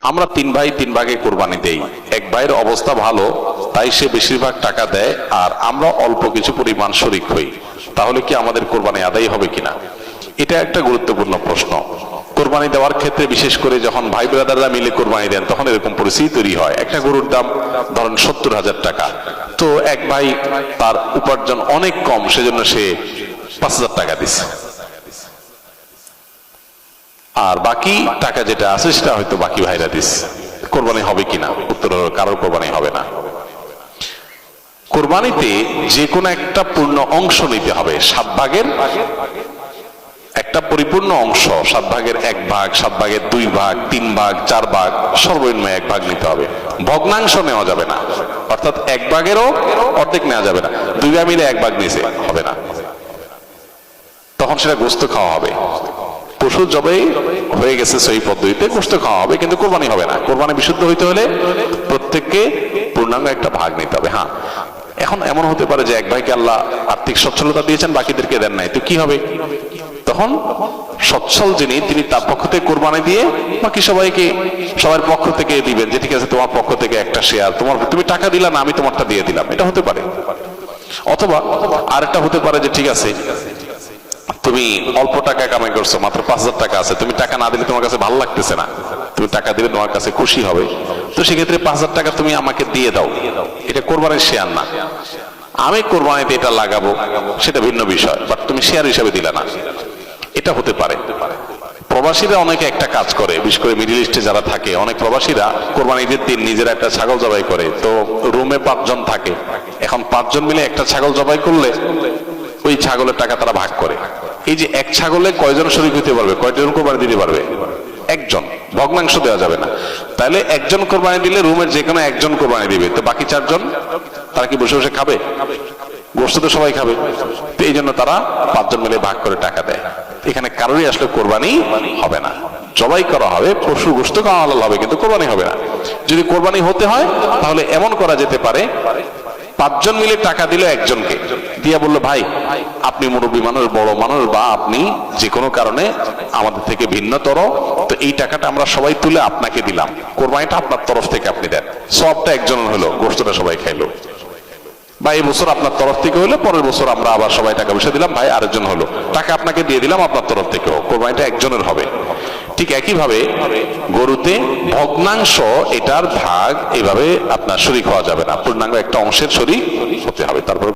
আমরা তিন ভাই তিন ভাগে কোরবানি দেই। এক ভাইয়ের অবস্থা ভালো, তাই সে বেশিরভাগ টাকা দেয় আর আমরা অল্প কিছু পরিমাণ শরিক হই, তাহলে কি আমাদের কোরবানি আদায় হবে কিনা? এটা একটা গুরুত্বপূর্ণ প্রশ্ন। কোরবানি দেওয়ার ক্ষেত্রে বিশেষ করে যখন ভাই ব্রাদাররা মিলে কোরবানি দেন তখন এরকম পরিস্থিতি তৈরি হয়। একটা গরুর দাম ধরেন 70,000 টাকা, তো এক ভাই তার উপার্জন অনেক কম, সেজন্য সে 5,000 টাকা দিচ্ছে, আর বাকি টাকা যেটা আছে সেটা হয়তো বাকি ভাইরা দিচ্ছে। কোরবানি হবে কিনা? উত্তর হলো কারোর কোরবানি হবে না। কোরবানিতে যে কোনো একটা পূর্ণ অংশ নিতে হবে। 7 ভাগের একটা পরিপূর্ণ অংশ, 7 ভাগের 1 ভাগ, 7 ভাগের 2 ভাগ, 3 ভাগ, 4 ভাগ, সর্বনিম্ন 1 ভাগ নিতে হবে। ভগ্নাংশ নেওয়া যাবে না, অর্থাৎ 1 ভাগেরও অর্ধেক নেওয়া যাবে না। 2 ভাগ মিলে 1 ভাগ নিয়েছে, হবে না, তখন সেটা গোশত খাওয়া হবে। পশু জবাই হয়ে গেছে সেই পদ্ধতিতে গোশত খাওয়া হবে, কিন্তু কোরবানি হবে না। কোরবানি বিশুদ্ধ হইতে হলে প্রত্যেককে পূর্ণাঙ্গ একটা ভাগ নিতে হবে। হ্যাঁ, এখন এমন হতে পারে যে এক ভাইকে আল্লাহ আর্থিক সচ্ছলতা দিয়েছেন, বাকিদেরকে দেন নাই, তো কি হবে? তখন সচ্ছল যিনি, তিনি তার পক্ষ থেকে কোরবানি দিয়ে বাকি সবাইকে সবার পক্ষ থেকে দিবেন, যে ঠিক আছে তোমার পক্ষ থেকে একটা শেয়ার, তুমি টাকা দিলা না, আমি তোমারটা দিয়ে দিলাম, এটা হতে পারে। অথবা আরেকটা হতে পারে যে ঠিক আছে তুমি অল্প টাকা কামাই করছো, মাত্র 5,000 টাকা আছে, তুমি টাকা না দিলে তোমার কাছে ভালো লাগতেছে না, তুমি টাকা দিলে তোমার কাছে খুশি হবে, তো সেক্ষেত্রে 5,000 টাকা তুমি আমাকে দিয়ে দাও, এটা কোরবানির শেয়ার না। আমি কোরবানিতে এটা লাগাবো সেটা ভিন্ন বিষয়, বাট তুমি শেয়ার হিসাবে দিলা না, এটা হতে পারে। প্রবাসীরা অনেকে একটা কাজ করে, বিশেষ করে মিডল ইস্টে যারা থাকে, অনেক প্রবাসীরা কোরবানির দিন নিজেরা একটা ছাগল জবাই করে। তো রুমে 5 জন থাকে, এখন 5 জন মিলে একটা ছাগল জবাই করলে ওই ছাগলের টাকা তারা ভাগ করে। এই যে এক ছাগলে কয়জন শরীক হতে পারবে, কয়জন কোরবানি দিতে পারবে? 1 জন, ভগ্নাংশ দেওয়া যাবে না। তাহলে 1 জন কোরবানি দিলে রুমের যে কোনো 1 জন কোরবানি দিবে, তো বাকি 4 জন তারা কি বসে বসে খাবে? গোশত তো সবাই খাবে, তো এই জন্য তারা 5 জন মিলে ভাগ করে টাকা দেয়। এখানে কারোরই আসলে কোরবানি হবে না, জবাই করা হবে, পশু গোশত খাওয়া হালাল হবে, কিন্তু কোরবানি হবে না। যদি কোরবানি হতে হয় তাহলে এমন করা যেতে পারে, 5 জন মিলে টাকা দিল, একজনকে দিয়া বললো ভাই আপনি মুরব্বী মানুষ, বড় মানুষ, বা আপনি যে কোনো কারণে আমাদের থেকে ভিন্নতর, তো এই টাকাটা আমরা সবাই তুলে আপনাকে দিলাম, কোরবানিটা আপনার তরফ থেকে আপনি দেন, সবটা একজনের হলো, গোশতটা সবাই খাইলো। বা এই বছর আপনার তরফ থেকে হলো, পরের বছর আমরা আবার সবাই টাকা পয়সা দিলাম, ভাই আরেকজন হলো, টাকা আপনাকে দিয়ে দিলাম আপনার তরফ থেকেও, কোরবানিটা একজনের হবে। ঠিক একইভাবে গরুতে ভগ্নাংশ, এটার ভাগ এভাবে আপনার শরীক হওয়া যাবে না, পূর্ণাঙ্গ একটা অংশের শরীক হতে হবে। তারপর